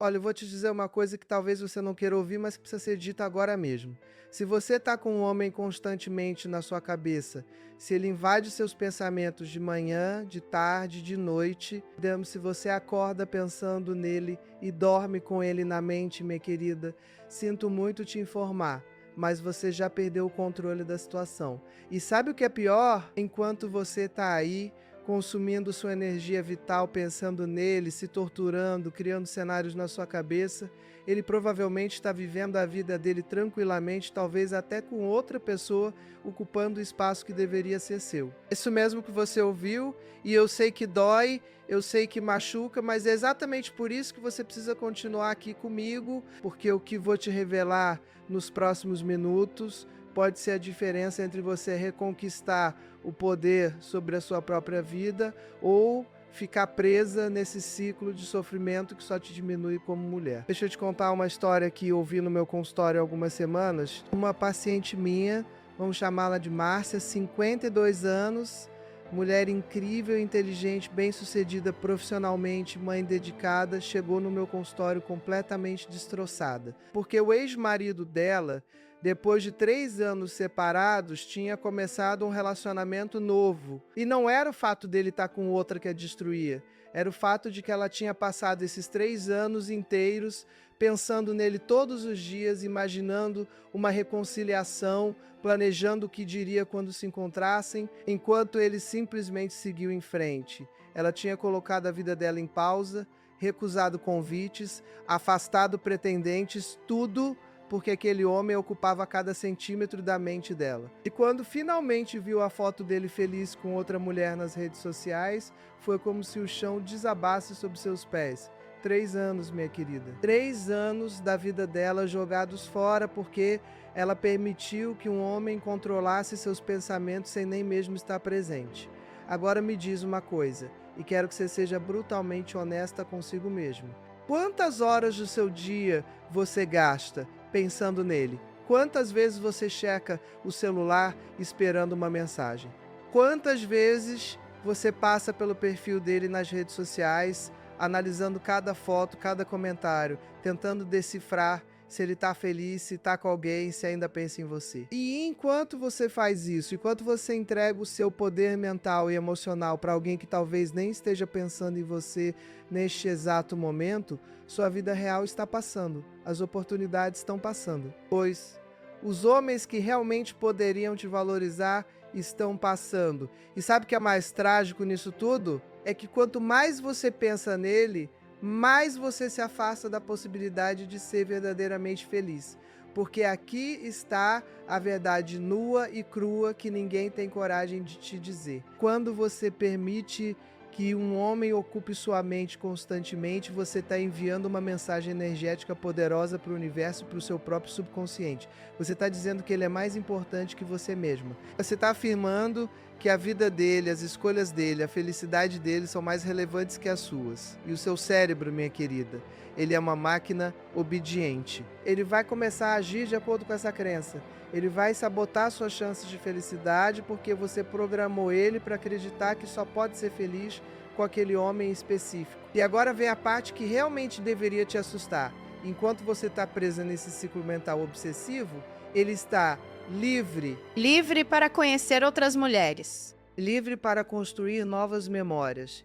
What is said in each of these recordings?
Olha, eu vou te dizer uma coisa que talvez você não queira ouvir, mas que precisa ser dita agora mesmo. Se você está com um homem constantemente na sua cabeça, se ele invade seus pensamentos de manhã, de tarde, de noite, se você acorda pensando nele e dorme com ele na mente, minha querida, sinto muito te informar, mas você já perdeu o controle da situação. E sabe o que é pior? Enquanto você está aí consumindo sua energia vital pensando nele, se torturando, criando cenários na sua cabeça, ele provavelmente está vivendo a vida dele tranquilamente, talvez até com outra pessoa ocupando o espaço que deveria ser seu. Isso mesmo que você ouviu, e eu sei que dói, eu sei que machuca, mas é exatamente por isso que você precisa continuar aqui comigo, porque o que vou te revelar nos próximos minutos pode ser a diferença entre você reconquistar o poder sobre a sua própria vida ou ficar presa nesse ciclo de sofrimento que só te diminui como mulher. Deixa eu te contar uma história que ouvi no meu consultório há algumas semanas. Uma paciente minha, vamos chamá-la de Márcia, 52 anos, mulher incrível, inteligente, bem-sucedida profissionalmente, mãe dedicada, chegou no meu consultório completamente destroçada. Porque o ex-marido dela, depois de 3 anos separados, tinha começado um relacionamento novo. E não era o fato dele estar com outra que a destruía, era o fato de que ela tinha passado esses 3 anos inteiros pensando nele todos os dias, imaginando uma reconciliação, planejando o que diria quando se encontrassem, enquanto ele simplesmente seguiu em frente. Ela tinha colocado a vida dela em pausa, recusado convites, afastado pretendentes, tudo porque aquele homem ocupava cada centímetro da mente dela. E quando finalmente viu a foto dele feliz com outra mulher nas redes sociais, foi como se o chão desabasse sob seus pés. 3 anos, minha querida. 3 anos da vida dela jogados fora porque ela permitiu que um homem controlasse seus pensamentos sem nem mesmo estar presente. Agora me diz uma coisa, e quero que você seja brutalmente honesta consigo mesmo. Quantas horas do seu dia você gasta pensando nele? Quantas vezes você checa o celular esperando uma mensagem? Quantas vezes você passa pelo perfil dele nas redes sociais, analisando cada foto, cada comentário, tentando decifrar se ele está feliz, se está com alguém, se ainda pensa em você? E enquanto você faz isso, enquanto você entrega o seu poder mental e emocional para alguém que talvez nem esteja pensando em você neste exato momento, sua vida real está passando, as oportunidades estão passando. Pois os homens que realmente poderiam te valorizar estão passando. E sabe o que é mais trágico nisso tudo? É que quanto mais você pensa nele, mais você se afasta da possibilidade de ser verdadeiramente feliz. Porque aqui está a verdade nua e crua que ninguém tem coragem de te dizer. Quando você permite que um homem ocupe sua mente constantemente, você está enviando uma mensagem energética poderosa para o universo e para o seu próprio subconsciente. Você está dizendo que ele é mais importante que você mesma. Você está afirmando que a vida dele, as escolhas dele, a felicidade dele são mais relevantes que as suas. E o seu cérebro, minha querida, ele é uma máquina obediente. Ele vai começar a agir de acordo com essa crença. Ele vai sabotar suas chances de felicidade porque você programou ele para acreditar que só pode ser feliz com aquele homem específico. E agora vem a parte que realmente deveria te assustar. Enquanto você está presa nesse ciclo mental obsessivo, ele está livre. Livre para conhecer outras mulheres. Livre para construir novas memórias.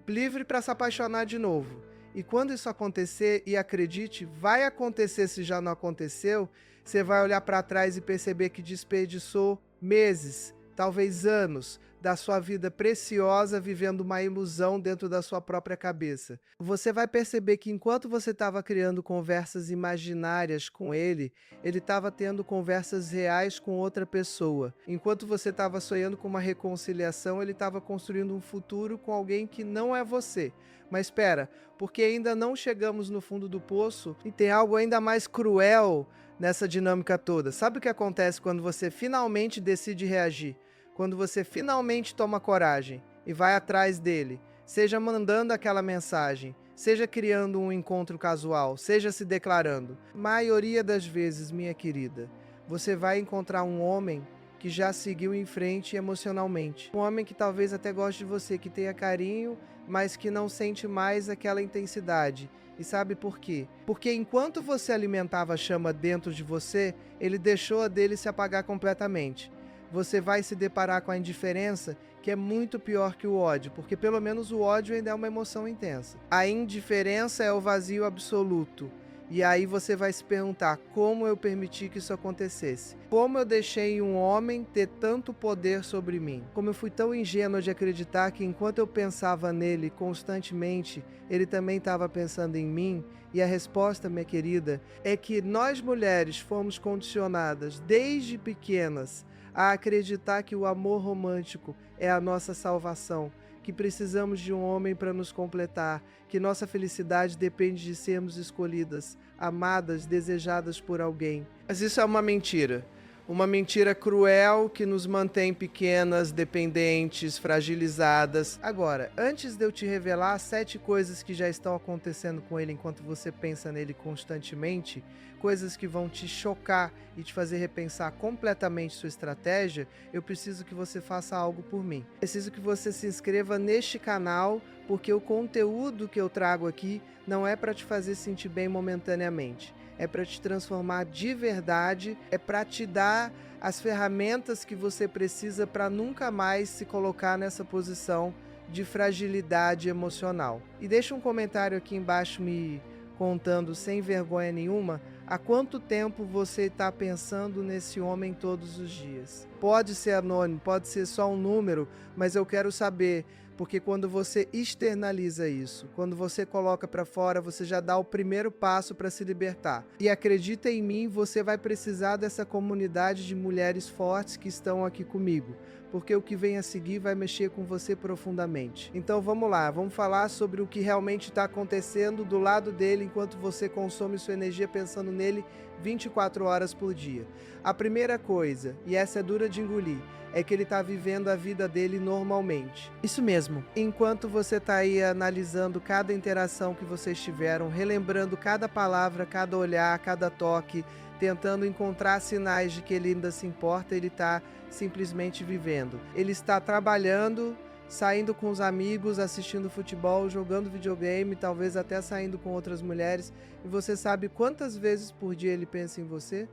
Livre para se apaixonar de novo. E quando isso acontecer, e acredite, vai acontecer se já não aconteceu, você vai olhar para trás e perceber que desperdiçou meses, talvez anos, da sua vida preciosa vivendo uma ilusão dentro da sua própria cabeça. Você vai perceber que enquanto você estava criando conversas imaginárias com ele estava tendo conversas reais com outra pessoa. Enquanto você estava sonhando com uma reconciliação, ele estava construindo um futuro com alguém que não é você. Mas espera, porque ainda não chegamos no fundo do poço e tem algo ainda mais cruel nessa dinâmica toda. Sabe o que acontece quando você finalmente decide reagir? Quando você finalmente toma coragem e vai atrás dele, seja mandando aquela mensagem, seja criando um encontro casual, seja se declarando. Maioria das vezes, minha querida, você vai encontrar um homem que já seguiu em frente emocionalmente. Um homem que talvez até goste de você, que tenha carinho, mas que não sente mais aquela intensidade. E sabe por quê? Porque enquanto você alimentava a chama dentro de você, ele deixou a dele se apagar completamente. Você vai se deparar com a indiferença, que é muito pior que o ódio, porque pelo menos o ódio ainda é uma emoção intensa. A indiferença é o vazio absoluto. E aí você vai se perguntar, como eu permiti que isso acontecesse? Como eu deixei um homem ter tanto poder sobre mim? Como eu fui tão ingênuo de acreditar que enquanto eu pensava nele constantemente, ele também estava pensando em mim? E a resposta, minha querida, é que nós mulheres fomos condicionadas desde pequenas a acreditar que o amor romântico é a nossa salvação, que precisamos de um homem para nos completar, que nossa felicidade depende de sermos escolhidas, amadas, desejadas por alguém. Mas isso é uma mentira. Uma mentira cruel que nos mantém pequenas, dependentes, fragilizadas. Agora, antes de eu te revelar 7 coisas que já estão acontecendo com ele enquanto você pensa nele constantemente, coisas que vão te chocar e te fazer repensar completamente sua estratégia, eu preciso que você faça algo por mim. Preciso que você se inscreva neste canal, porque o conteúdo que eu trago aqui não é para te fazer sentir bem momentaneamente. É para te transformar de verdade, é para te dar as ferramentas que você precisa para nunca mais se colocar nessa posição de fragilidade emocional. E deixa um comentário aqui embaixo me contando sem vergonha nenhuma há quanto tempo você está pensando nesse homem todos os dias. Pode ser anônimo, pode ser só um número, mas eu quero saber, porque quando você externaliza isso, quando você coloca para fora, você já dá o primeiro passo para se libertar. E acredita em mim, você vai precisar dessa comunidade de mulheres fortes que estão aqui comigo, porque o que vem a seguir vai mexer com você profundamente. Então vamos lá, vamos falar sobre o que realmente está acontecendo do lado dele enquanto você consome sua energia pensando nele 24 horas por dia. A primeira coisa, e essa é dura de engolir, é que ele está vivendo a vida dele normalmente. Isso mesmo. Enquanto você está aí analisando cada interação que vocês tiveram, relembrando cada palavra, cada olhar, cada toque, tentando encontrar sinais de que ele ainda se importa, ele está simplesmente vivendo. Ele está trabalhando, saindo com os amigos, assistindo futebol, jogando videogame, talvez até saindo com outras mulheres. E você sabe quantas vezes por dia ele pensa em você?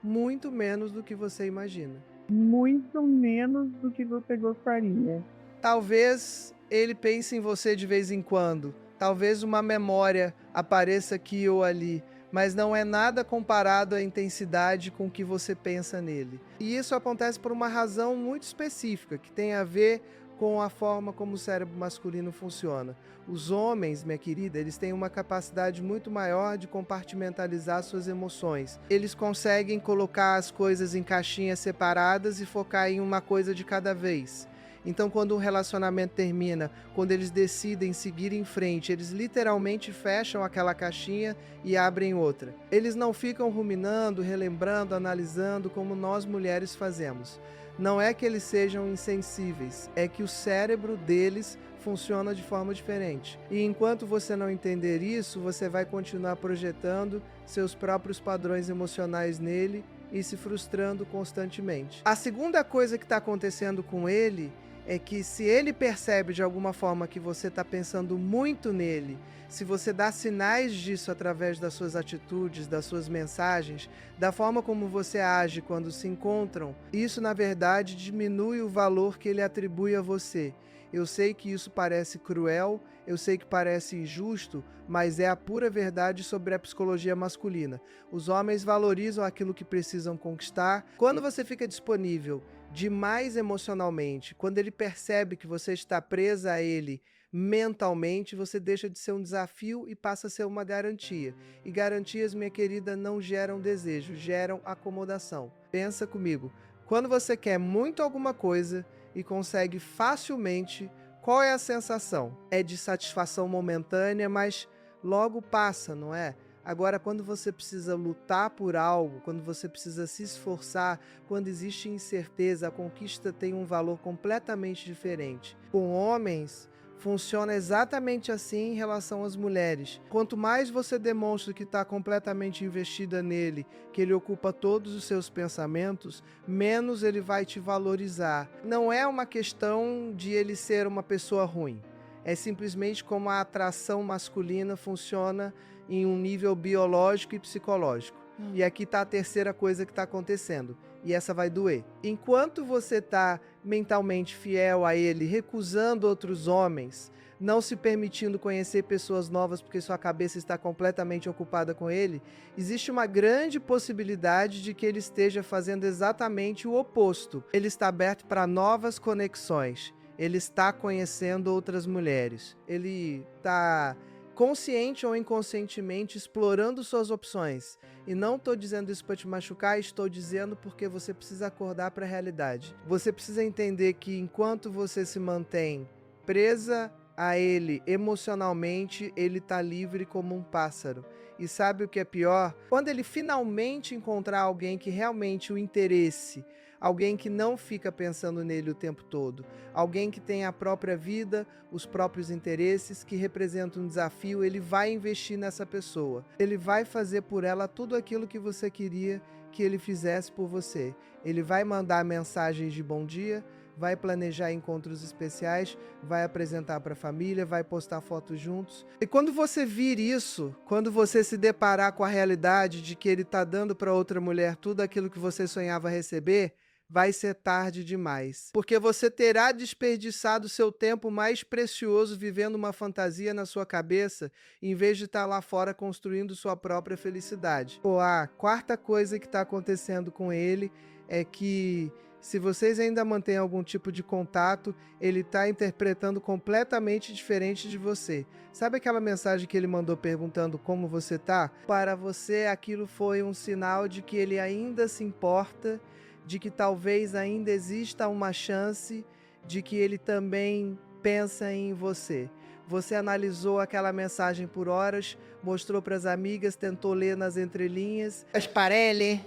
Muito menos do que você imagina. Muito menos do que você gostaria. Talvez ele pense em você de vez em quando. Talvez uma memória apareça aqui ou ali. Mas não é nada comparado à intensidade com que você pensa nele. E isso acontece por uma razão muito específica, que tem a ver com a forma como o cérebro masculino funciona. Os homens, minha querida, eles têm uma capacidade muito maior de compartimentalizar suas emoções. Eles conseguem colocar as coisas em caixinhas separadas e focar em uma coisa de cada vez. Então, quando um relacionamento termina, quando eles decidem seguir em frente, eles literalmente fecham aquela caixinha e abrem outra. Eles não ficam ruminando, relembrando, analisando como nós mulheres fazemos. Não é que eles sejam insensíveis, é que o cérebro deles funciona de forma diferente. E enquanto você não entender isso, você vai continuar projetando seus próprios padrões emocionais nele e se frustrando constantemente. A segunda coisa que está acontecendo com ele é que se ele percebe de alguma forma que você está pensando muito nele, se você dá sinais disso através das suas atitudes, das suas mensagens, da forma como você age quando se encontram, isso na verdade diminui o valor que ele atribui a você. Eu sei que isso parece cruel, eu sei que parece injusto, mas é a pura verdade sobre a psicologia masculina. Os homens valorizam aquilo que precisam conquistar. Quando você fica disponível demais emocionalmente, quando ele percebe que você está presa a ele mentalmente, você deixa de ser um desafio e passa a ser uma garantia. E garantias, minha querida, não geram desejo, geram acomodação. Pensa comigo, quando você quer muito alguma coisa e consegue facilmente, qual é a sensação? É de satisfação momentânea, mas logo passa, não é? Agora, quando você precisa lutar por algo, quando você precisa se esforçar, quando existe incerteza, a conquista tem um valor completamente diferente. Com homens, funciona exatamente assim em relação às mulheres. Quanto mais você demonstra que está completamente investida nele, que ele ocupa todos os seus pensamentos, menos ele vai te valorizar. Não é uma questão de ele ser uma pessoa ruim. É simplesmente como a atração masculina funciona em um nível biológico e psicológico. E aqui está a terceira coisa que está acontecendo. E essa vai doer. Enquanto você está mentalmente fiel a ele, recusando outros homens, não se permitindo conhecer pessoas novas porque sua cabeça está completamente ocupada com ele, existe uma grande possibilidade de que ele esteja fazendo exatamente o oposto. Ele está aberto para novas conexões. Ele está conhecendo outras mulheres. Ele está consciente ou inconscientemente explorando suas opções. E não estou dizendo isso para te machucar, estou dizendo porque você precisa acordar para a realidade. Você precisa entender que enquanto você se mantém presa a ele emocionalmente, ele está livre como um pássaro. E sabe o que é pior? Quando ele finalmente encontrar alguém que realmente o interesse, alguém que não fica pensando nele o tempo todo, alguém que tem a própria vida, os próprios interesses, que representa um desafio, ele vai investir nessa pessoa. Ele vai fazer por ela tudo aquilo que você queria que ele fizesse por você. Ele vai mandar mensagens de bom dia, vai planejar encontros especiais, vai apresentar para a família, vai postar fotos juntos. E quando você vir isso, quando você se deparar com a realidade de que ele está dando para outra mulher tudo aquilo que você sonhava receber, vai ser tarde demais. Porque você terá desperdiçado seu tempo mais precioso vivendo uma fantasia na sua cabeça, em vez de estar lá fora construindo sua própria felicidade. A quarta coisa que está acontecendo com ele é que, se vocês ainda mantêm algum tipo de contato, ele está interpretando completamente diferente de você. Sabe aquela mensagem que ele mandou perguntando como você tá? Para você, aquilo foi um sinal de que ele ainda se importa, de que talvez ainda exista uma chance, de que ele também pensa em você. Você analisou aquela mensagem por horas, mostrou para as amigas, tentou ler nas entrelinhas. Asparelli.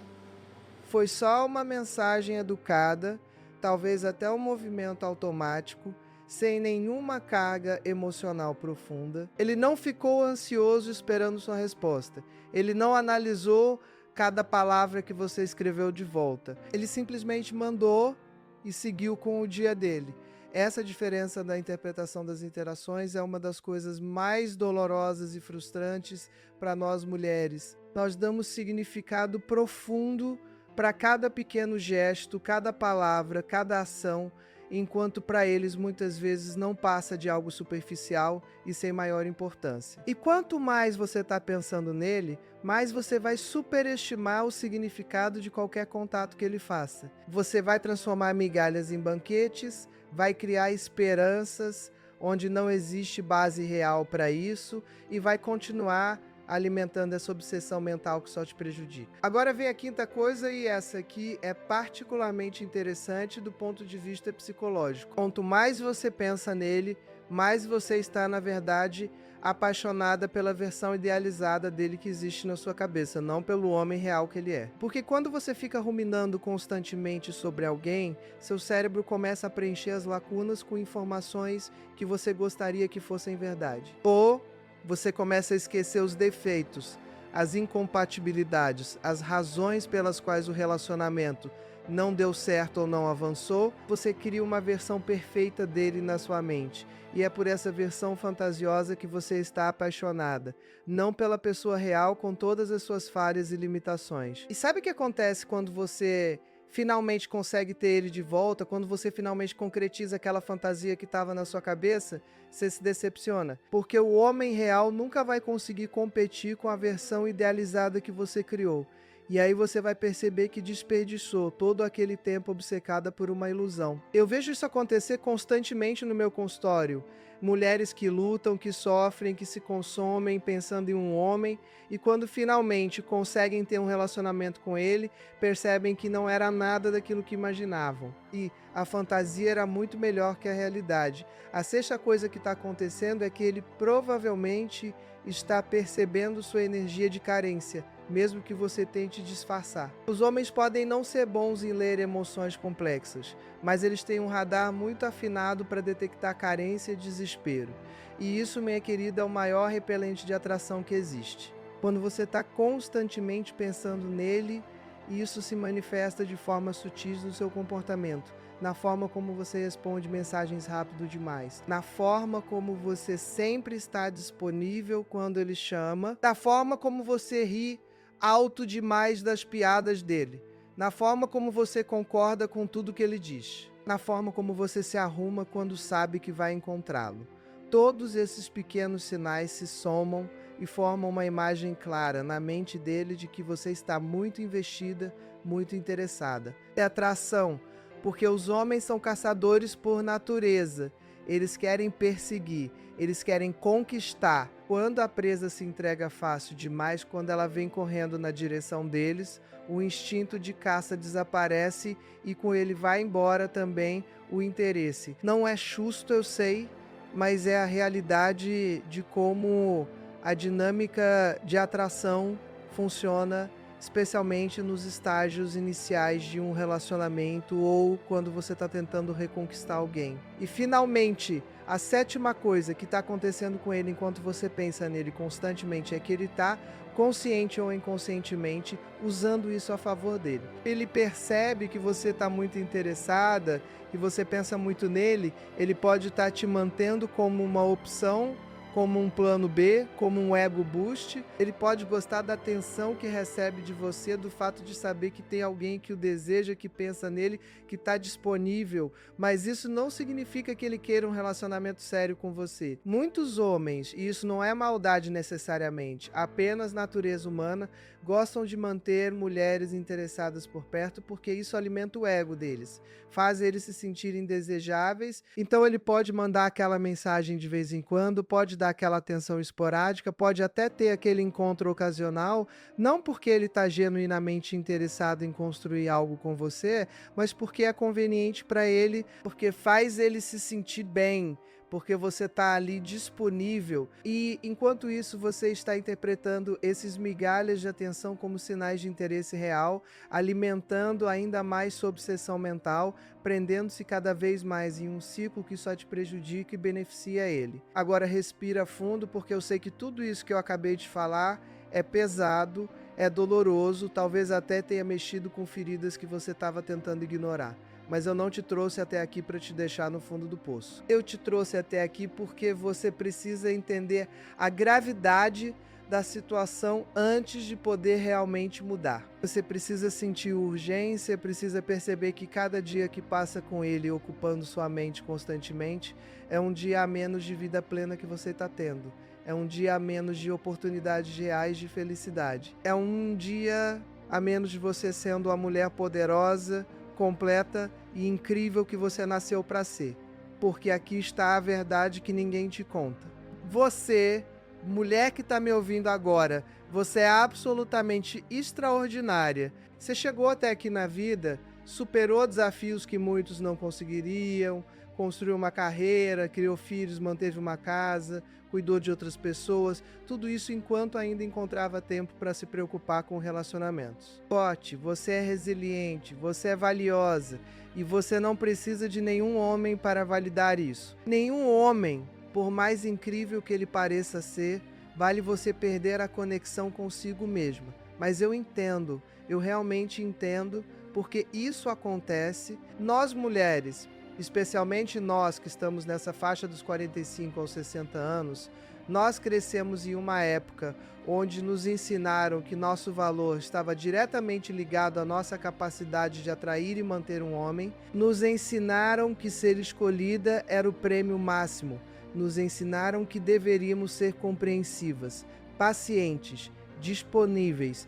Foi só uma mensagem educada, talvez até um movimento automático, sem nenhuma carga emocional profunda. Ele não ficou ansioso esperando sua resposta. Ele não analisou cada palavra que você escreveu de volta. Ele simplesmente mandou e seguiu com o dia dele. Essa diferença da interpretação das interações é uma das coisas mais dolorosas e frustrantes para nós mulheres. Nós damos significado profundo para cada pequeno gesto, cada palavra, cada ação, enquanto para eles muitas vezes não passa de algo superficial e sem maior importância. E quanto mais você está pensando nele, mais você vai superestimar o significado de qualquer contato que ele faça. Você vai transformar migalhas em banquetes, vai criar esperanças onde não existe base real para isso e vai continuar alimentando essa obsessão mental que só te prejudica. Agora vem a quinta coisa, e essa aqui é particularmente interessante do ponto de vista psicológico. Quanto mais você pensa nele, mais você está, na verdade, apaixonada pela versão idealizada dele que existe na sua cabeça, não pelo homem real que ele é. Porque quando você fica ruminando constantemente sobre alguém, seu cérebro começa a preencher as lacunas com informações que você gostaria que fossem verdade. Ou você começa a esquecer os defeitos, as incompatibilidades, as razões pelas quais o relacionamento não deu certo ou não avançou. Você cria uma versão perfeita dele na sua mente. E é por essa versão fantasiosa que você está apaixonada, não pela pessoa real com todas as suas falhas e limitações. E sabe o que acontece quando você finalmente consegue ter ele de volta, quando você finalmente concretiza aquela fantasia que estava na sua cabeça? Você se decepciona, porque o homem real nunca vai conseguir competir com a versão idealizada que você criou. E aí você vai perceber que desperdiçou todo aquele tempo obcecada por uma ilusão. Eu vejo isso acontecer constantemente no meu consultório. Mulheres que lutam, que sofrem, que se consomem pensando em um homem, e quando finalmente conseguem ter um relacionamento com ele, percebem que não era nada daquilo que imaginavam. E a fantasia era muito melhor que a realidade. A sexta coisa que está acontecendo é que ele provavelmente está percebendo sua energia de carência, mesmo que você tente disfarçar. Os homens podem não ser bons em ler emoções complexas, mas eles têm um radar muito afinado para detectar carência e desespero. E isso, minha querida, é o maior repelente de atração que existe. Quando você está constantemente pensando nele, isso se manifesta de forma sutil no seu comportamento, na forma como você responde mensagens rápido demais, na forma como você sempre está disponível quando ele chama, da forma como você ri alto demais das piadas dele, na forma como você concorda com tudo que ele diz, na forma como você se arruma quando sabe que vai encontrá-lo. Todos esses pequenos sinais se somam e formam uma imagem clara na mente dele de que você está muito investida, muito interessada. É atração, porque os homens são caçadores por natureza. Eles querem perseguir, eles querem conquistar. Quando a presa se entrega fácil demais, quando ela vem correndo na direção deles, o instinto de caça desaparece e com ele vai embora também o interesse. Não é justo, eu sei, mas é a realidade de como a dinâmica de atração funciona, especialmente nos estágios iniciais de um relacionamento ou quando você está tentando reconquistar alguém. E finalmente, a sétima coisa que está acontecendo com ele enquanto você pensa nele constantemente é que ele está, consciente ou inconscientemente, usando isso a favor dele. Ele percebe que você está muito interessada, que você pensa muito nele, ele pode estar te mantendo como uma opção, como um plano B, como um ego boost. Ele pode gostar da atenção que recebe de você, do fato de saber que tem alguém que o deseja, que pensa nele, que está disponível, mas isso não significa que ele queira um relacionamento sério com você. Muitos homens, e isso não é maldade necessariamente, apenas natureza humana, gostam de manter mulheres interessadas por perto porque isso alimenta o ego deles, faz eles se sentirem desejáveis. Então ele pode mandar aquela mensagem de vez em quando, pode dar aquela atenção esporádica, pode até ter aquele encontro ocasional, não porque ele está genuinamente interessado em construir algo com você, mas porque é conveniente para ele, porque faz ele se sentir bem, porque você está ali disponível e, enquanto isso, você está interpretando esses migalhas de atenção como sinais de interesse real, alimentando ainda mais sua obsessão mental, prendendo-se cada vez mais em um ciclo que só te prejudica e beneficia ele. Agora respira fundo, porque eu sei que tudo isso que eu acabei de falar é pesado, é doloroso, talvez até tenha mexido com feridas que você estava tentando ignorar. Mas eu não te trouxe até aqui para te deixar no fundo do poço. Eu te trouxe até aqui porque você precisa entender a gravidade da situação antes de poder realmente mudar. Você precisa sentir urgência, precisa perceber que cada dia que passa com ele ocupando sua mente constantemente é um dia a menos de vida plena que você está tendo. É um dia a menos de oportunidades reais de felicidade. É um dia a menos de você sendo a mulher poderosa, completa e incrível que você nasceu para ser, porque aqui está a verdade que ninguém te conta. Você, mulher que está me ouvindo agora, você é absolutamente extraordinária. Você chegou até aqui na vida, superou desafios que muitos não conseguiriam, construiu uma carreira, criou filhos, manteve uma casa, cuidou de outras pessoas, tudo isso enquanto ainda encontrava tempo para se preocupar com relacionamentos. Pote, você é resiliente, você é valiosa e você não precisa de nenhum homem para validar isso. Nenhum homem, por mais incrível que ele pareça ser, vale você perder a conexão consigo mesma. Mas eu entendo, eu realmente entendo, porque isso acontece. Nós mulheres, especialmente nós que estamos nessa faixa dos 45 aos 60 anos, nós crescemos em uma época onde nos ensinaram que nosso valor estava diretamente ligado à nossa capacidade de atrair e manter um homem, nos ensinaram que ser escolhida era o prêmio máximo, nos ensinaram que deveríamos ser compreensivas, pacientes, disponíveis,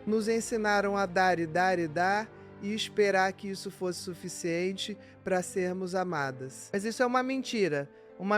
nos ensinaram a dar e dar e dar, e esperar que isso fosse suficiente para sermos amadas. Mas isso é uma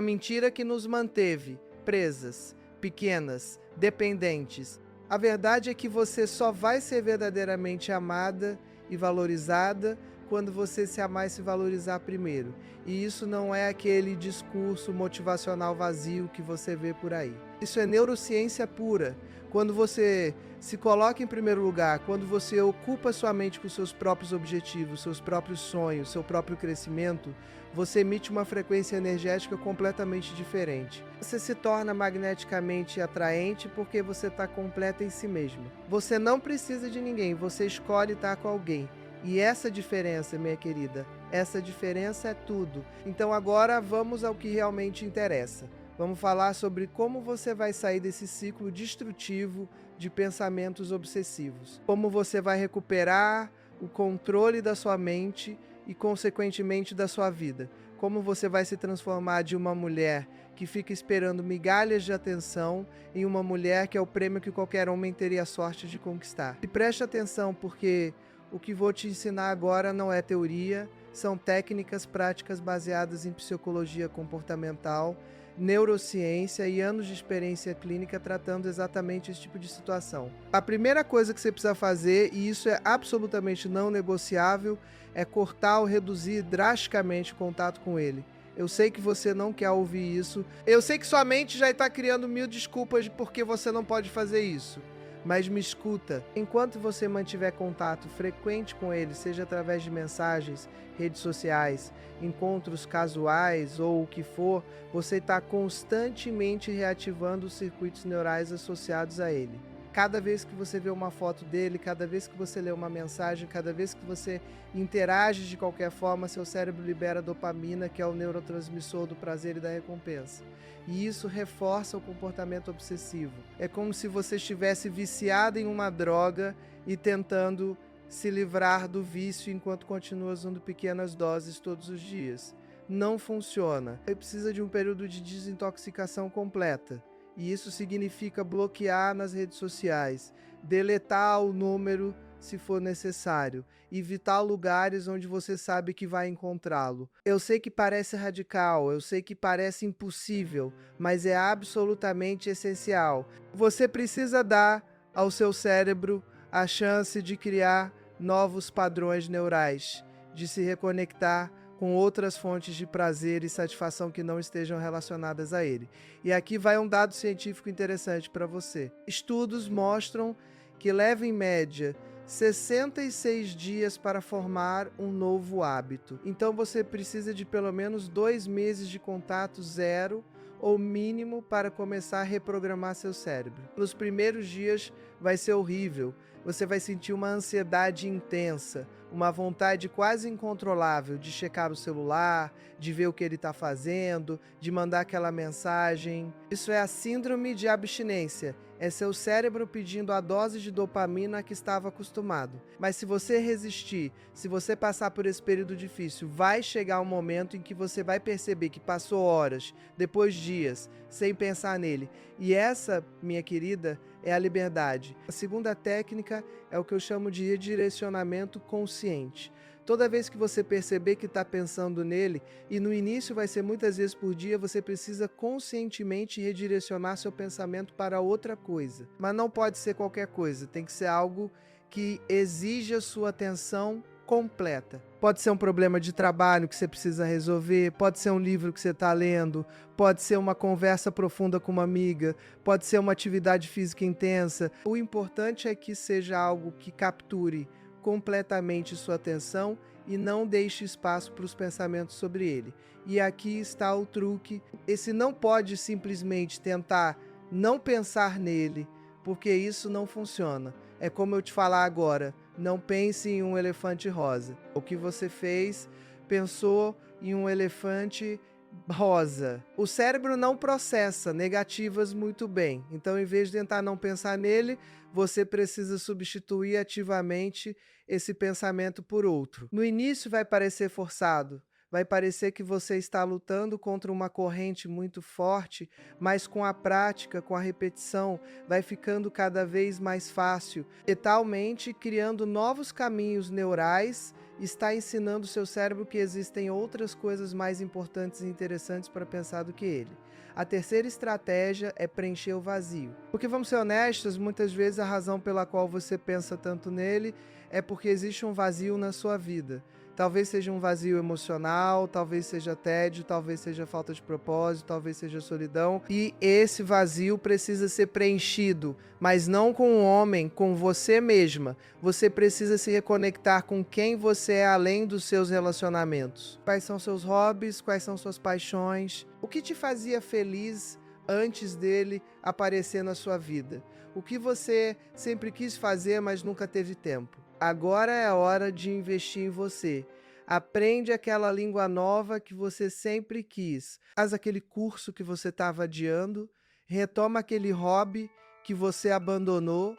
mentira que nos manteve presas, pequenas, dependentes. A verdade é que você só vai ser verdadeiramente amada e valorizada quando você se amar e se valorizar primeiro. E isso não é aquele discurso motivacional vazio que você vê por aí. Isso é neurociência pura. Quando você se coloca em primeiro lugar, quando você ocupa sua mente com seus próprios objetivos, seus próprios sonhos, seu próprio crescimento, você emite uma frequência energética completamente diferente. Você se torna magneticamente atraente porque você está completa em si mesmo. Você não precisa de ninguém, você escolhe estar com alguém. E essa diferença, minha querida, Essa diferença é tudo. Então agora vamos ao que realmente interessa. Vamos falar sobre como você vai sair desse ciclo destrutivo de pensamentos obsessivos. Como você vai recuperar o controle da sua mente e, consequentemente, da sua vida. Como você vai se transformar de uma mulher que fica esperando migalhas de atenção em uma mulher que é o prêmio que qualquer homem teria a sorte de conquistar. E preste atenção, porque o que vou te ensinar agora não é teoria, são técnicas práticas baseadas em psicologia comportamental, neurociência e anos de experiência clínica tratando exatamente esse tipo de situação. A primeira coisa que você precisa fazer, e isso é absolutamente não negociável, é cortar ou reduzir drasticamente o contato com ele. Eu sei que você não quer ouvir isso. Eu sei que sua mente já está criando 1000 desculpas de por que você não pode fazer isso. Mas me escuta, enquanto você mantiver contato frequente com ele, seja através de mensagens, redes sociais, encontros casuais ou o que for, você está constantemente reativando os circuitos neurais associados a ele. Cada vez que você vê uma foto dele, cada vez que você lê uma mensagem, cada vez que você interage de qualquer forma, seu cérebro libera dopamina, que é o neurotransmissor do prazer e da recompensa. E isso reforça o comportamento obsessivo. É como se você estivesse viciado em uma droga e tentando se livrar do vício enquanto continua usando pequenas doses todos os dias. Não funciona. Você precisa de um período de desintoxicação completa. E isso significa bloquear nas redes sociais, deletar o número se for necessário, evitar lugares onde você sabe que vai encontrá-lo. Eu sei que parece radical, eu sei que parece impossível, mas é absolutamente essencial. Você precisa dar ao seu cérebro a chance de criar novos padrões neurais, de se reconectar com outras fontes de prazer e satisfação que não estejam relacionadas a ele. E aqui vai um dado científico interessante para você. Estudos mostram que leva em média 66 dias para formar um novo hábito. Então você precisa de pelo menos 2 meses de contato zero ou mínimo para começar a reprogramar seu cérebro. Nos primeiros dias vai ser horrível. Você vai sentir uma ansiedade intensa, uma vontade quase incontrolável de checar o celular, de ver o que ele está fazendo, de mandar aquela mensagem. Isso é a síndrome de abstinência. É seu cérebro pedindo a dose de dopamina a que estava acostumado. Mas se você resistir, se você passar por esse período difícil, vai chegar um momento em que você vai perceber que passou horas, depois dias, sem pensar nele. E essa, minha querida, é a liberdade. A segunda técnica é o que eu chamo de redirecionamento consciente. Toda vez que você perceber que está pensando nele, e no início vai ser muitas vezes por dia, você precisa conscientemente redirecionar seu pensamento para outra coisa. Mas não pode ser qualquer coisa, tem que ser algo que exija sua atenção completa. Pode ser um problema de trabalho que você precisa resolver, pode ser um livro que você está lendo, pode ser uma conversa profunda com uma amiga, pode ser uma atividade física intensa. O importante é que seja algo que capture completamente sua atenção e não deixe espaço para os pensamentos sobre ele. E aqui está o truque. Esse não pode simplesmente tentar não pensar nele, porque isso não funciona. É como eu te falar agora, não pense em um elefante rosa. O que você fez, pensou em um elefante rosa. O cérebro não processa negativas muito bem. Então, em vez de tentar não pensar nele, você precisa substituir ativamente esse pensamento por outro. No início vai parecer forçado, vai parecer que você está lutando contra uma corrente muito forte, mas com a prática, com a repetição, vai ficando cada vez mais fácil, e talmente criando novos caminhos neurais, está ensinando seu cérebro que existem outras coisas mais importantes e interessantes para pensar do que ele. A terceira estratégia é preencher o vazio. Porque, vamos ser honestos, muitas vezes a razão pela qual você pensa tanto nele é porque existe um vazio na sua vida. Talvez seja um vazio emocional, talvez seja tédio, talvez seja falta de propósito, talvez seja solidão. E esse vazio precisa ser preenchido, mas não com um homem, com você mesma. Você precisa se reconectar com quem você é além dos seus relacionamentos. Quais são seus hobbies, quais são suas paixões? O que te fazia feliz antes dele aparecer na sua vida? O que você sempre quis fazer, mas nunca teve tempo? Agora é a hora de investir em você. Aprende aquela língua nova que você sempre quis. Faz aquele curso que você estava adiando. Retoma aquele hobby que você abandonou.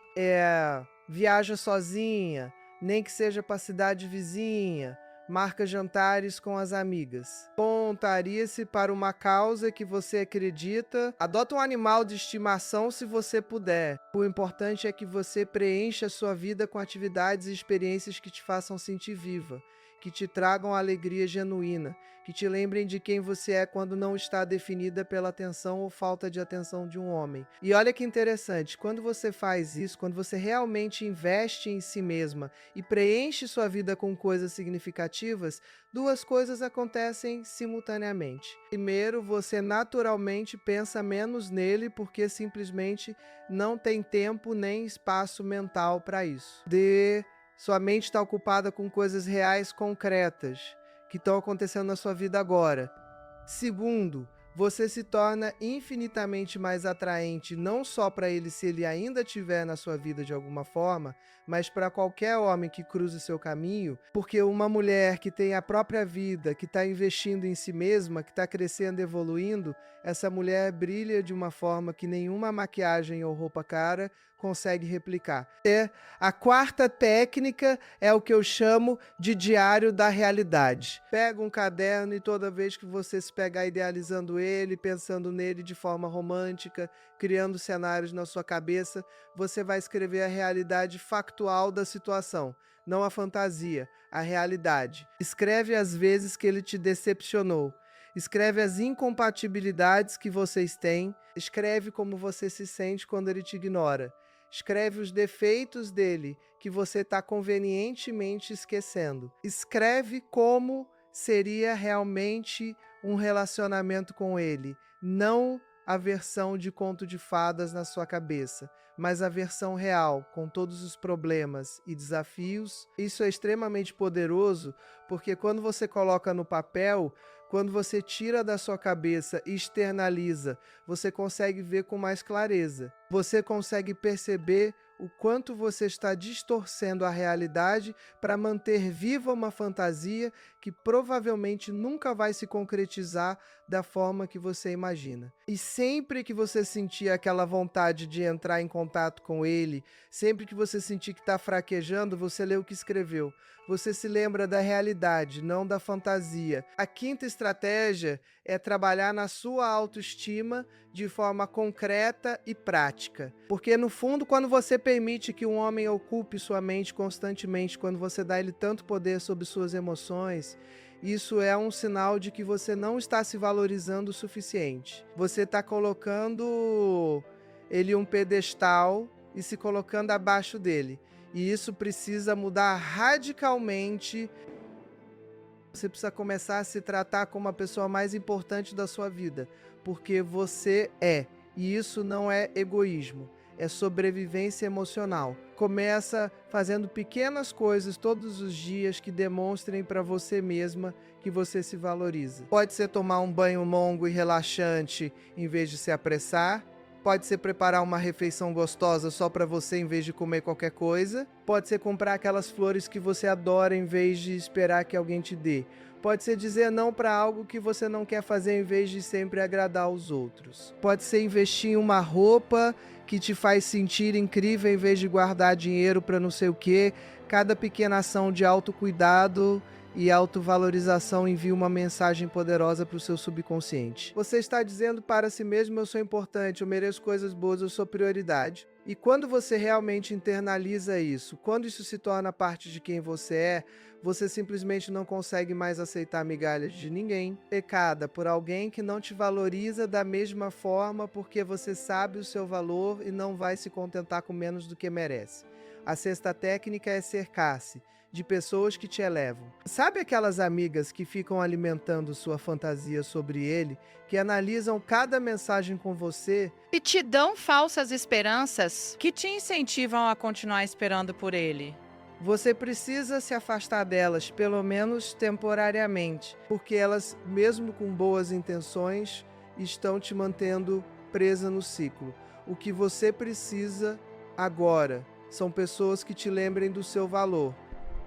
Viaja sozinha, nem que seja para a cidade vizinha. Marca jantares com as amigas. Voluntarie-se para uma causa que você acredita. Adota um animal de estimação se você puder. O importante é que você preencha a sua vida com atividades e experiências que te façam sentir viva, que te tragam alegria genuína, que te lembrem de quem você é quando não está definida pela atenção ou falta de atenção de um homem. E olha que interessante, quando você faz isso, quando você realmente investe em si mesma e preenche sua vida com coisas significativas, duas coisas acontecem simultaneamente. Primeiro, você naturalmente pensa menos nele porque simplesmente não tem tempo nem espaço mental para isso. Sua mente está ocupada com coisas reais, concretas, que estão acontecendo na sua vida agora. Segundo, você se torna infinitamente mais atraente não só para ele se ele ainda estiver na sua vida de alguma forma, mas para qualquer homem que cruze seu caminho, porque uma mulher que tem a própria vida, que está investindo em si mesma, que está crescendo e evoluindo, essa mulher brilha de uma forma que nenhuma maquiagem ou roupa cara consegue replicar. A quarta técnica é o que eu chamo de diário da realidade. Pega um caderno e toda vez que você se pegar idealizando ele, pensando nele de forma romântica, criando cenários na sua cabeça, você vai escrever a realidade factual da situação, não a fantasia, a realidade. Escreve as vezes que ele te decepcionou. Escreve as incompatibilidades que vocês têm. Escreve como você se sente quando ele te ignora. Escreve os defeitos dele que você está convenientemente esquecendo. Escreve como seria realmente um relacionamento com ele. Não a versão de conto de fadas na sua cabeça, mas a versão real, com todos os problemas e desafios. Isso é extremamente poderoso, porque quando você coloca no papel, quando você tira da sua cabeça e externaliza, você consegue ver com mais clareza. Você consegue perceber o quanto você está distorcendo a realidade para manter viva uma fantasia que provavelmente nunca vai se concretizar da forma que você imagina. E sempre que você sentir aquela vontade de entrar em contato com ele, sempre que você sentir que está fraquejando, você lê o que escreveu. Você se lembra da realidade, não da fantasia. A quinta estratégia é trabalhar na sua autoestima de forma concreta e prática. Porque, no fundo, quando você permite que um homem ocupe sua mente constantemente, quando você dá ele tanto poder sobre suas emoções, isso é um sinal de que você não está se valorizando o suficiente. Você está colocando ele em um pedestal e se colocando abaixo dele. E isso precisa mudar radicalmente. Você precisa começar a se tratar como a pessoa mais importante da sua vida, porque você é. E isso não é egoísmo, é sobrevivência emocional. Começa fazendo pequenas coisas todos os dias que demonstrem para você mesma que você se valoriza. Pode ser tomar um banho longo e relaxante em vez de se apressar. Pode ser preparar uma refeição gostosa só para você em vez de comer qualquer coisa. Pode ser comprar aquelas flores que você adora em vez de esperar que alguém te dê. Pode ser dizer não para algo que você não quer fazer em vez de sempre agradar os outros. Pode ser investir em uma roupa que te faz sentir incrível em vez de guardar dinheiro para não sei o quê. Cada pequena ação de autocuidado e autovalorização envia uma mensagem poderosa para o seu subconsciente. Você está dizendo para si mesmo: eu sou importante, eu mereço coisas boas, eu sou prioridade. E quando você realmente internaliza isso, quando isso se torna parte de quem você é, você simplesmente não consegue mais aceitar migalhas de ninguém, pecada por alguém que não te valoriza da mesma forma, porque você sabe o seu valor e não vai se contentar com menos do que merece. A sexta técnica é cercar-se de pessoas que te elevam. Sabe aquelas amigas que ficam alimentando sua fantasia sobre ele, que analisam cada mensagem com você E te dão falsas esperanças? Que te incentivam a continuar esperando por ele? Você precisa se afastar delas, pelo menos temporariamente, porque elas, mesmo com boas intenções, estão te mantendo presa no ciclo. O que você precisa agora são pessoas que te lembrem do seu valor.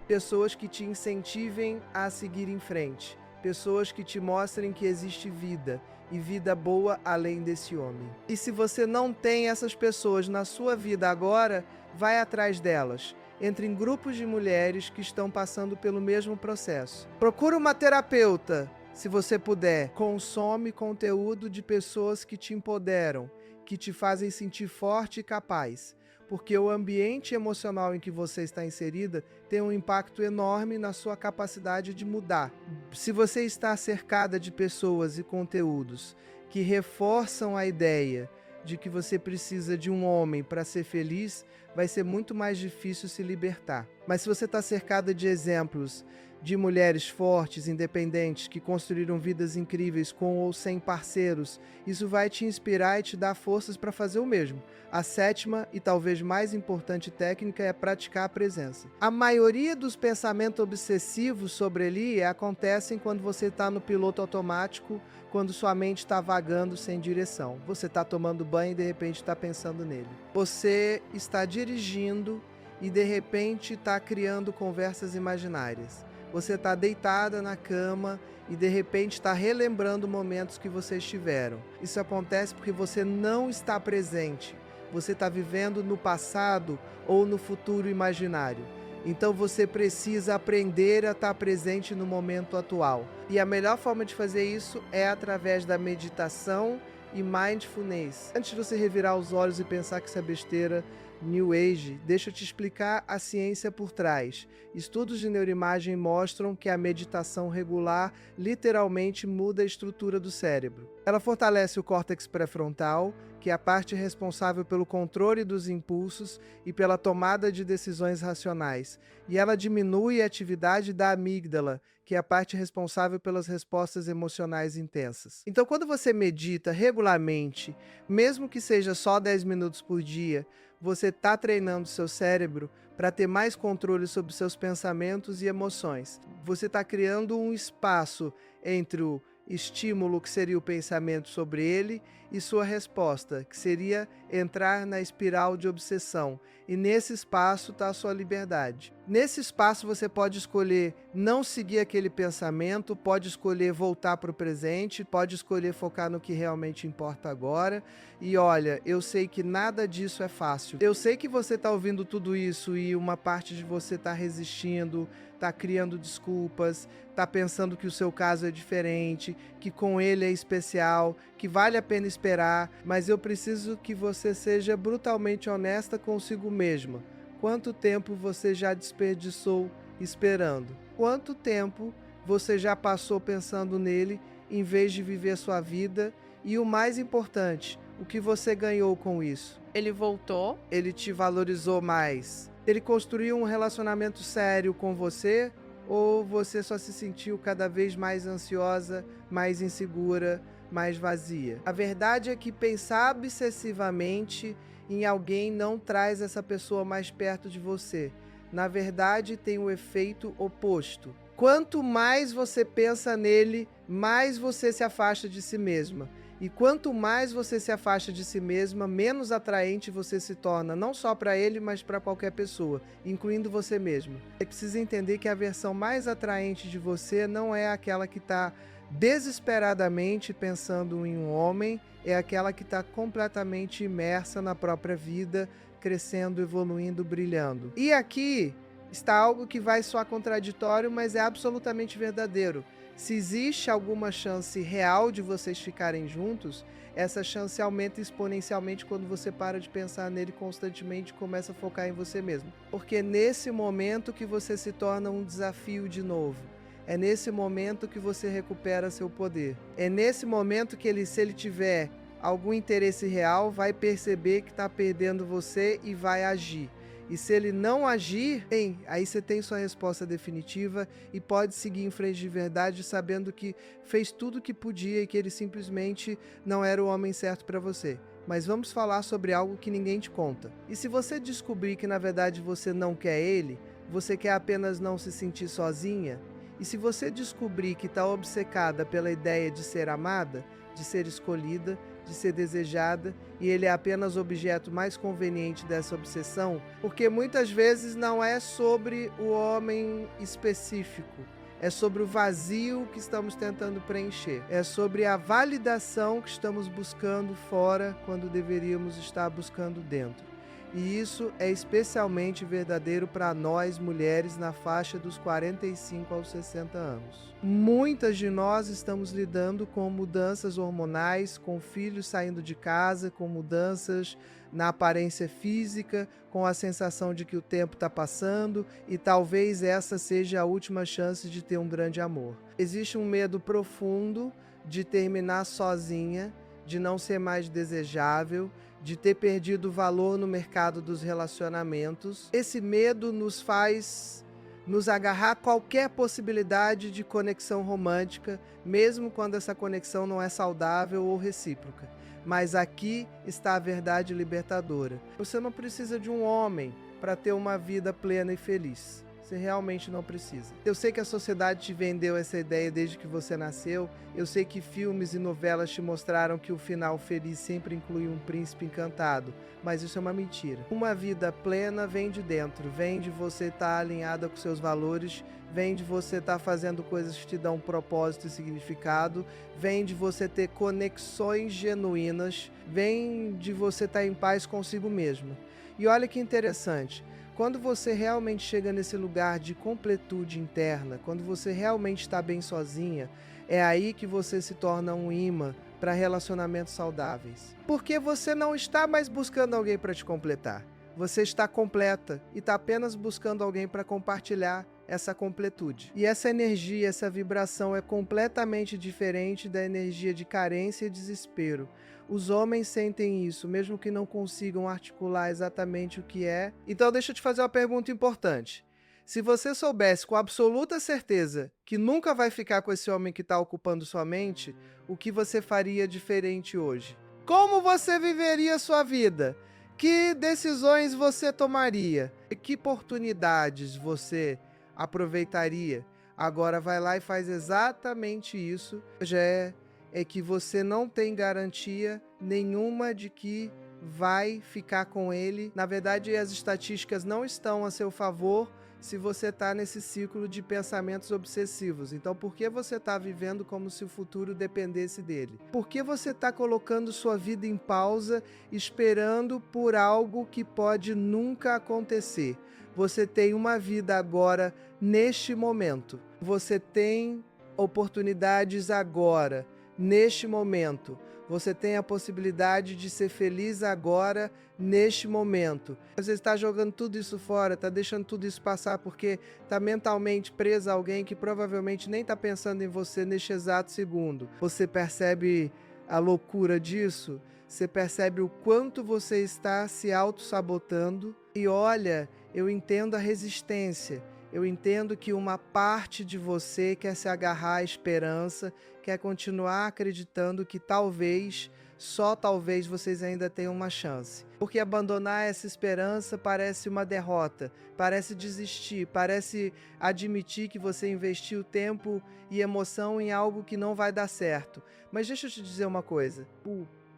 pessoas que te incentivem a seguir em frente, pessoas que te mostrem que existe vida, e vida boa além desse homem. E se você não tem essas pessoas na sua vida agora, vai atrás delas. Entre em grupos de mulheres que estão passando pelo mesmo processo. Procura uma terapeuta, se você puder. Consome conteúdo de pessoas que te empoderam, que te fazem sentir forte e capaz. Porque o ambiente emocional em que você está inserida tem um impacto enorme na sua capacidade de mudar. Se você está cercada de pessoas e conteúdos que reforçam a ideia de que você precisa de um homem para ser feliz, vai ser muito mais difícil se libertar. Mas se você está cercada de exemplos de mulheres fortes, independentes, que construíram vidas incríveis com ou sem parceiros, isso vai te inspirar e te dar forças para fazer o mesmo. A sétima e talvez mais importante técnica é praticar a presença. A maioria dos pensamentos obsessivos sobre ele acontecem quando você está no piloto automático, quando sua mente está vagando sem direção. Você está tomando banho e de repente está pensando nele. Você está dirigindo e de repente está criando conversas imaginárias. Você está deitada na cama e de repente está relembrando momentos que vocês tiveram. Isso acontece porque você não está presente. Você está vivendo no passado ou no futuro imaginário. Então você precisa aprender a estar presente no momento atual. E a melhor forma de fazer isso é através da meditação e mindfulness. Antes de você revirar os olhos e pensar que isso é besteira, New Age, deixa eu te explicar a ciência por trás. Estudos de neuroimagem mostram que a meditação regular literalmente muda a estrutura do cérebro. Ela fortalece o córtex pré-frontal, que é a parte responsável pelo controle dos impulsos e pela tomada de decisões racionais. E ela diminui a atividade da amígdala, que é a parte responsável pelas respostas emocionais intensas. Então, quando você medita regularmente, mesmo que seja só 10 minutos por dia, você está treinando seu cérebro para ter mais controle sobre seus pensamentos e emoções. Você está criando um espaço entre o estímulo, que seria o pensamento sobre ele, e sua resposta, que seria entrar na espiral de obsessão. E nesse espaço está a sua liberdade. Nesse espaço você pode escolher não seguir aquele pensamento, pode escolher voltar para o presente, pode escolher focar no que realmente importa agora. E olha, eu sei que nada disso é fácil. Eu sei que você está ouvindo tudo isso e uma parte de você está resistindo, está criando desculpas, está pensando que o seu caso é diferente, que com ele é especial, que vale a pena esperar, mas eu preciso que você seja brutalmente honesta consigo mesma. Quanto tempo você já desperdiçou esperando? Quanto tempo você já passou pensando nele em vez de viver sua vida? E o mais importante, o que você ganhou com isso? Ele voltou? Ele te valorizou mais? Ele construiu um relacionamento sério com você? Ou você só se sentiu cada vez mais ansiosa, mais insegura, mais vazia? A verdade é que pensar obsessivamente em alguém não traz essa pessoa mais perto de você. Na verdade, tem o efeito oposto. Quanto mais você pensa nele, mais você se afasta de si mesma. E quanto mais você se afasta de si mesma, menos atraente você se torna, não só para ele, mas para qualquer pessoa, incluindo você mesma. Você precisa entender que a versão mais atraente de você não é aquela que está desesperadamente pensando em um homem, é aquela que está completamente imersa na própria vida, crescendo, evoluindo, brilhando. E aqui está algo que vai soar contraditório, mas é absolutamente verdadeiro. Se existe alguma chance real de vocês ficarem juntos, essa chance aumenta exponencialmente quando você para de pensar nele constantemente e começa a focar em você mesmo. Porque é nesse momento que você se torna um desafio de novo. É nesse momento que você recupera seu poder. É nesse momento que ele, se ele tiver algum interesse real, vai perceber que está perdendo você e vai agir. E se ele não agir, bem, aí você tem sua resposta definitiva e pode seguir em frente de verdade, sabendo que fez tudo o que podia e que ele simplesmente não era o homem certo para você. Mas vamos falar sobre algo que ninguém te conta. E se você descobrir que na verdade você não quer ele, você quer apenas não se sentir sozinha, e se você descobrir que está obcecada pela ideia de ser amada, de ser escolhida, de ser desejada e ele é apenas o objeto mais conveniente dessa obsessão? Porque muitas vezes não é sobre o homem específico, é sobre o vazio que estamos tentando preencher, é sobre a validação que estamos buscando fora quando deveríamos estar buscando dentro. E isso é especialmente verdadeiro para nós, mulheres, na faixa dos 45 aos 60 anos. Muitas de nós estamos lidando com mudanças hormonais, com filhos saindo de casa, com mudanças na aparência física, com a sensação de que o tempo está passando e talvez essa seja a última chance de ter um grande amor. Existe um medo profundo de terminar sozinha, de não ser mais desejável, de ter perdido valor no mercado dos relacionamentos. Esse medo nos faz nos agarrar a qualquer possibilidade de conexão romântica, mesmo quando essa conexão não é saudável ou recíproca. Mas aqui está a verdade libertadora. Você não precisa de um homem para ter uma vida plena e feliz. Você realmente não precisa. Eu sei que a sociedade te vendeu essa ideia desde que você nasceu. Eu sei que filmes e novelas te mostraram que o final feliz sempre inclui um príncipe encantado. Mas isso é uma mentira. Uma vida plena vem de dentro. Vem de você estar alinhada com seus valores. Vem de você estar fazendo coisas que te dão um propósito e significado. Vem de você ter conexões genuínas. Vem de você estar em paz consigo mesmo. E olha que interessante. Quando você realmente chega nesse lugar de completude interna, quando você realmente está bem sozinha, é aí que você se torna um imã para relacionamentos saudáveis. Porque você não está mais buscando alguém para te completar. Você está completa e está apenas buscando alguém para compartilhar essa completude. E essa energia, essa vibração é completamente diferente da energia de carência e desespero. Os homens sentem isso, mesmo que não consigam articular exatamente o que é. Então deixa eu te fazer uma pergunta importante. Se você soubesse com absoluta certeza que nunca vai ficar com esse homem que está ocupando sua mente, o que você faria diferente hoje? Como você viveria a sua vida? Que decisões você tomaria? Que oportunidades você aproveitaria? Agora vai lá e faz exatamente isso. Já é que você não tem garantia nenhuma de que vai ficar com ele. Na verdade, as estatísticas não estão a seu favor se você está nesse ciclo de pensamentos obsessivos. Então, por que você está vivendo como se o futuro dependesse dele? Por que você está colocando sua vida em pausa, esperando por algo que pode nunca acontecer? Você tem uma vida agora, neste momento. Você tem oportunidades agora, neste momento. Você tem a possibilidade de ser feliz agora, neste momento. Você está jogando tudo isso fora, está deixando tudo isso passar porque está mentalmente preso a alguém que provavelmente nem está pensando em você neste exato segundo. Você percebe a loucura disso? Você percebe o quanto você está se auto-sabotando? E olha, eu entendo a resistência. Eu entendo que uma parte de você quer se agarrar à esperança, quer continuar acreditando que talvez, só talvez, vocês ainda tenham uma chance. Porque abandonar essa esperança parece uma derrota, parece desistir, parece admitir que você investiu tempo e emoção em algo que não vai dar certo. Mas deixa eu te dizer uma coisa,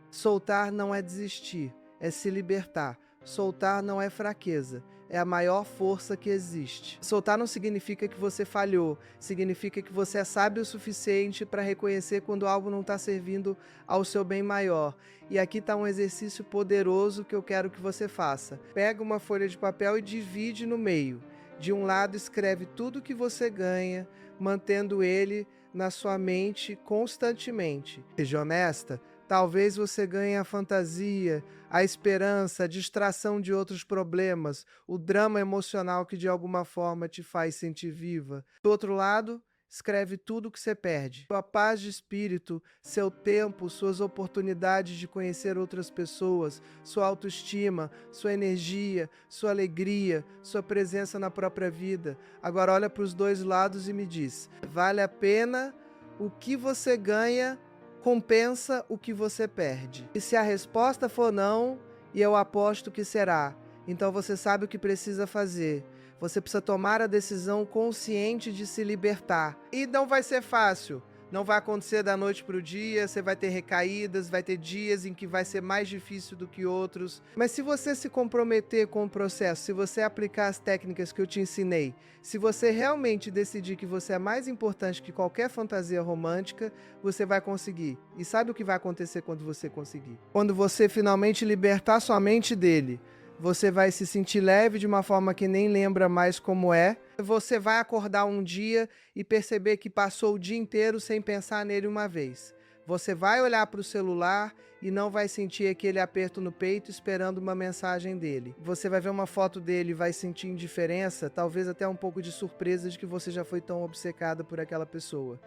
soltar não é desistir, é se libertar. Soltar não é fraqueza, é a maior força que existe. Soltar não significa que você falhou, significa que você é sábio o suficiente para reconhecer quando algo não está servindo ao seu bem maior. E aqui está um exercício poderoso que eu quero que você faça. Pega uma folha de papel e divide no meio. De um lado escreve tudo que você ganha, mantendo ele na sua mente constantemente. Seja honesta. Talvez você ganhe a fantasia, a esperança, a distração de outros problemas, o drama emocional que de alguma forma te faz sentir viva. Do outro lado, escreve tudo o que você perde. Sua paz de espírito, seu tempo, suas oportunidades de conhecer outras pessoas, sua autoestima, sua energia, sua alegria, sua presença na própria vida. Agora olha para os dois lados e me diz, vale a pena o que você ganha compensa o que você perde? E se a resposta for não, e eu aposto que será, então você sabe o que precisa fazer. Você precisa tomar a decisão consciente de se libertar. E não vai ser fácil. Não vai acontecer da noite para o dia, você vai ter recaídas, vai ter dias em que vai ser mais difícil do que outros. Mas se você se comprometer com o processo, se você aplicar as técnicas que eu te ensinei, se você realmente decidir que você é mais importante que qualquer fantasia romântica, você vai conseguir. E sabe o que vai acontecer quando você conseguir? Quando você finalmente libertar sua mente dele, você vai se sentir leve de uma forma que nem lembra mais como é. Você vai acordar um dia e perceber que passou o dia inteiro sem pensar nele uma vez. Você vai olhar para o celular e não vai sentir aquele aperto no peito esperando uma mensagem dele. Você vai ver uma foto dele e vai sentir indiferença, talvez até um pouco de surpresa de que você já foi tão obcecada por aquela pessoa.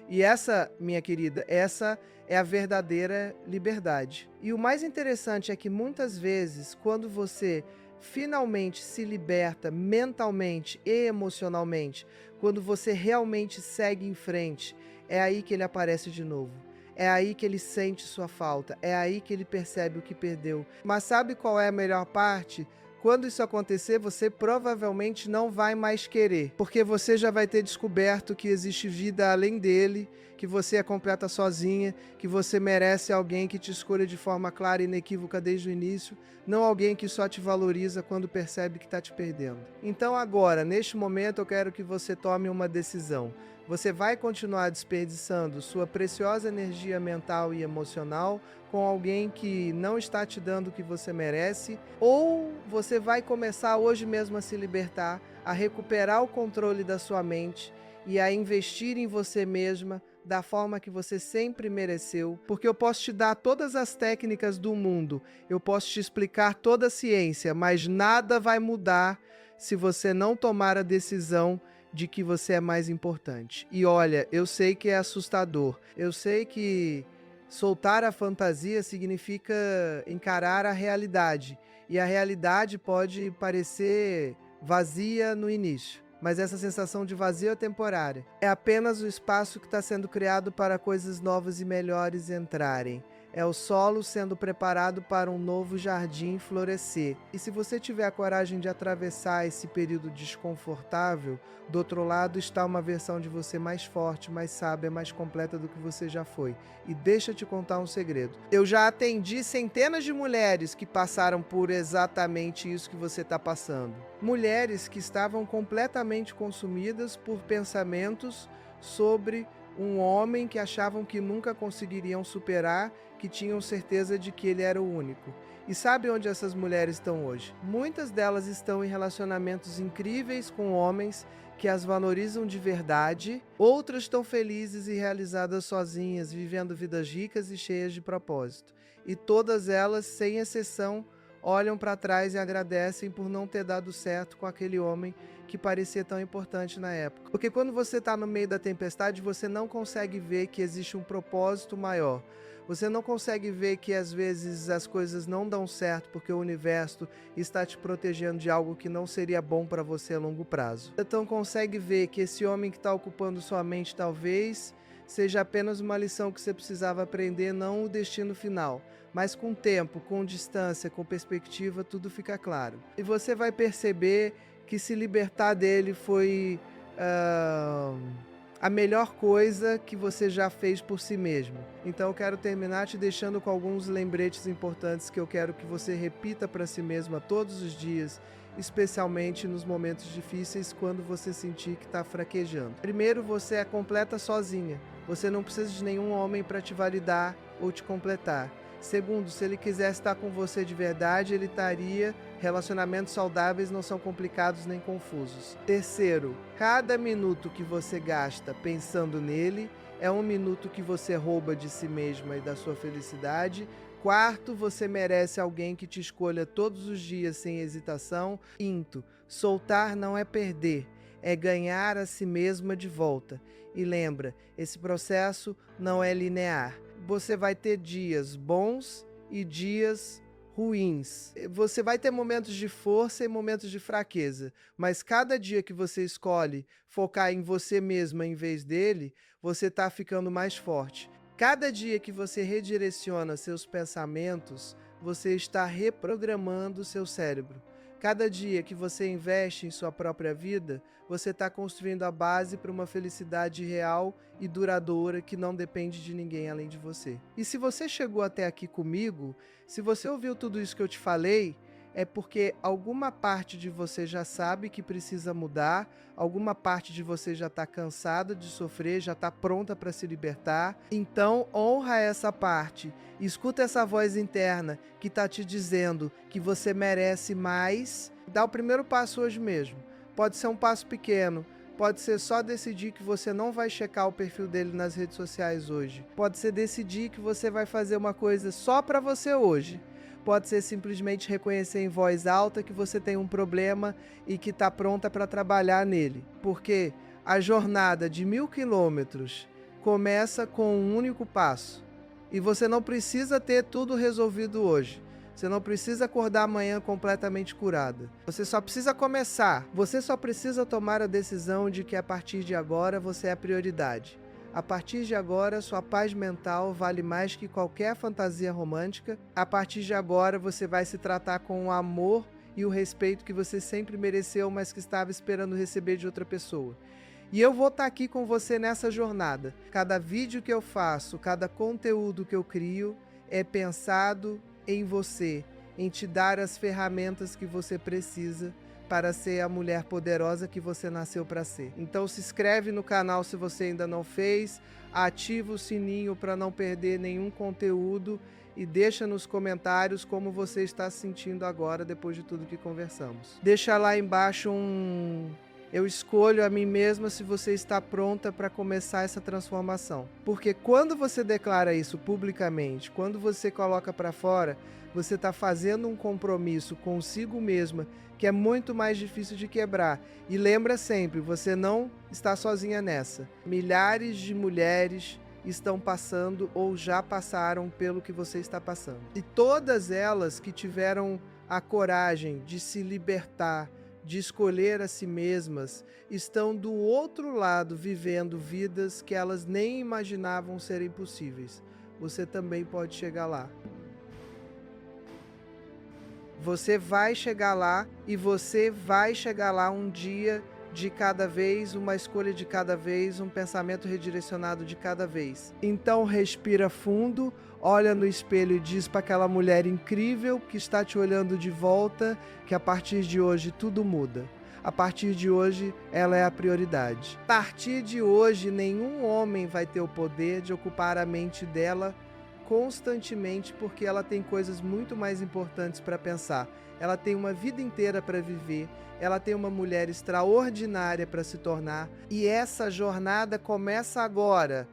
E essa, minha querida, essa é a verdadeira liberdade. E o mais interessante é que muitas vezes, quando você finalmente se liberta mentalmente e emocionalmente, quando você realmente segue em frente, é aí que ele aparece de novo. É aí que ele sente sua falta, é aí que ele percebe o que perdeu. Mas sabe qual é a melhor parte? Quando isso acontecer, você provavelmente não vai mais querer, porque você já vai ter descoberto que existe vida além dele, que você é completa sozinha, que você merece alguém que te escolha de forma clara e inequívoca desde o início, não alguém que só te valoriza quando percebe que está te perdendo. Então agora, neste momento, eu quero que você tome uma decisão. Você vai continuar desperdiçando sua preciosa energia mental e emocional com alguém que não está te dando o que você merece, ou você vai começar hoje mesmo a se libertar, a recuperar o controle da sua mente e a investir em você mesma da forma que você sempre mereceu, porque eu posso te dar todas as técnicas do mundo, eu posso te explicar toda a ciência, mas nada vai mudar se você não tomar a decisão de que você é mais importante. E olha, eu sei que é assustador, eu sei que soltar a fantasia significa encarar a realidade, e a realidade pode parecer vazia no início. Mas essa sensação de vazio é temporária. É apenas o espaço que está sendo criado para coisas novas e melhores entrarem. É o solo sendo preparado para um novo jardim florescer. E se você tiver a coragem de atravessar esse período desconfortável, do outro lado está uma versão de você mais forte, mais sábia, mais completa do que você já foi. E deixa eu te contar um segredo. Eu já atendi centenas de mulheres que passaram por exatamente isso que você está passando. Mulheres que estavam completamente consumidas por pensamentos sobre um homem que achavam que nunca conseguiriam superar, que tinham certeza de que ele era o único. E sabe onde essas mulheres estão hoje? Muitas delas estão em relacionamentos incríveis com homens que as valorizam de verdade, outras estão felizes e realizadas sozinhas, vivendo vidas ricas e cheias de propósito. E todas elas, sem exceção, olham para trás e agradecem por não ter dado certo com aquele homem que parecia tão importante na época. Porque quando você está no meio da tempestade, você não consegue ver que existe um propósito maior. Você não consegue ver que às vezes as coisas não dão certo porque o universo está te protegendo de algo que não seria bom para você a longo prazo. Então consegue ver que esse homem que está ocupando sua mente talvez seja apenas uma lição que você precisava aprender, não o destino final. Mas com tempo, com distância, com perspectiva, tudo fica claro. E você vai perceber que se libertar dele foi a melhor coisa que você já fez por si mesmo. Então eu quero terminar te deixando com alguns lembretes importantes que eu quero que você repita para si mesma todos os dias, especialmente nos momentos difíceis, quando você sentir que está fraquejando. Primeiro, você é completa sozinha. Você não precisa de nenhum homem para te validar ou te completar. Segundo, se ele quisesse estar com você de verdade, ele estaria. Relacionamentos saudáveis não são complicados nem confusos. Terceiro, cada minuto que você gasta pensando nele é um minuto que você rouba de si mesma e da sua felicidade. Quarto, você merece alguém que te escolha todos os dias sem hesitação. Quinto, soltar não é perder, é ganhar a si mesma de volta. E lembra, esse processo não é linear. Você vai ter dias bons e dias ruins. Você vai ter momentos de força e momentos de fraqueza, mas cada dia que você escolhe focar em você mesma em vez dele, você está ficando mais forte. Cada dia que você redireciona seus pensamentos, você está reprogramando seu cérebro. Cada dia que você investe em sua própria vida, você está construindo a base para uma felicidade real e duradoura que não depende de ninguém além de você. E se você chegou até aqui comigo, se você ouviu tudo isso que eu te falei, é porque alguma parte de você já sabe que precisa mudar, alguma parte de você já está cansada de sofrer, já está pronta para se libertar. Então, honra essa parte. Escuta essa voz interna que está te dizendo que você merece mais. Dá o primeiro passo hoje mesmo. Pode ser um passo pequeno. Pode ser só decidir que você não vai checar o perfil dele nas redes sociais hoje. Pode ser decidir que você vai fazer uma coisa só para você hoje. Pode ser simplesmente reconhecer em voz alta que você tem um problema e que está pronta para trabalhar nele. Porque a jornada de 1000 quilômetros começa com um único passo. E você não precisa ter tudo resolvido hoje. Você não precisa acordar amanhã completamente curada. Você só precisa começar. Você só precisa tomar a decisão de que a partir de agora você é a prioridade. A partir de agora, sua paz mental vale mais que qualquer fantasia romântica. A partir de agora, você vai se tratar com o amor e o respeito que você sempre mereceu, mas que estava esperando receber de outra pessoa. E eu vou estar aqui com você nessa jornada. Cada vídeo que eu faço, cada conteúdo que eu crio é pensado em você, em te dar as ferramentas que você precisa para ser a mulher poderosa que você nasceu para ser. Então se inscreve no canal se você ainda não fez, ativa o sininho para não perder nenhum conteúdo e deixa nos comentários como você está se sentindo agora depois de tudo que conversamos. Deixa lá embaixo eu escolho a mim mesma se você está pronta para começar essa transformação. Porque quando você declara isso publicamente, quando você coloca para fora, você está fazendo um compromisso consigo mesma que é muito mais difícil de quebrar. E lembra sempre, você não está sozinha nessa. Milhares de mulheres estão passando ou já passaram pelo que você está passando. E todas elas que tiveram a coragem de se libertar, de escolher a si mesmas, estão do outro lado vivendo vidas que elas nem imaginavam serem possíveis. Você também pode chegar lá. Você vai chegar lá e você vai chegar lá um dia de cada vez, uma escolha de cada vez, um pensamento redirecionado de cada vez. Então respira fundo, olha no espelho e diz para aquela mulher incrível que está te olhando de volta que a partir de hoje tudo muda. A partir de hoje ela é a prioridade. A partir de hoje nenhum homem vai ter o poder de ocupar a mente dela constantemente, porque ela tem coisas muito mais importantes para pensar. Ela tem uma vida inteira para viver, ela tem uma mulher extraordinária para se tornar, e essa jornada começa agora.